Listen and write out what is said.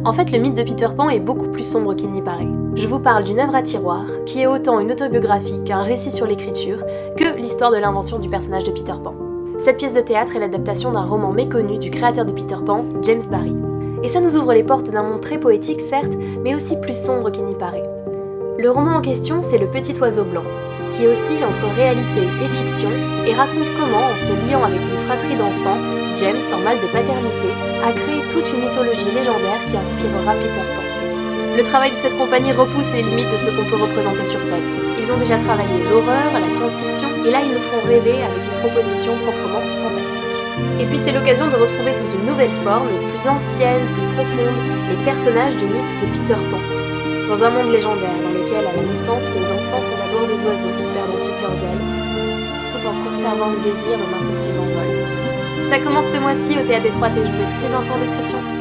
En fait, le mythe de Peter Pan est beaucoup plus sombre qu'il n'y paraît. Je vous parle d'une œuvre à tiroir, qui est autant une autobiographie qu'un récit sur l'écriture, que l'histoire de l'invention du personnage de Peter Pan. Cette pièce de théâtre est l'adaptation d'un roman méconnu du créateur de Peter Pan, James Barrie. Et ça nous ouvre les portes d'un monde très poétique, certes, mais aussi plus sombre qu'il n'y paraît. Le roman en question, c'est Le Petit Oiseau Blanc, qui oscille entre réalité et fiction, et raconte comment, en se liant avec une fratrie d'enfants, James, en mal de paternité, a créé toute une mythologie légendaire qui inspirera Peter Pan. Le travail de cette compagnie repousse les limites de ce qu'on peut représenter sur scène. Ils ont déjà travaillé l'horreur, la science-fiction, et là ils nous font rêver avec une proposition proprement fantastique. Et puis c'est l'occasion de retrouver sous une nouvelle forme, plus ancienne, plus profonde, les personnages du mythe de Peter Pan. Dans un monde légendaire dans lequel, à la naissance, les enfants sont d'abord des oiseaux qui perdent ensuite leurs ailes, tout en conservant le désir de l'impossible en vol. Ça commence ce mois-ci au Théâtre des Trois T, je vous mets toutes les infos en description.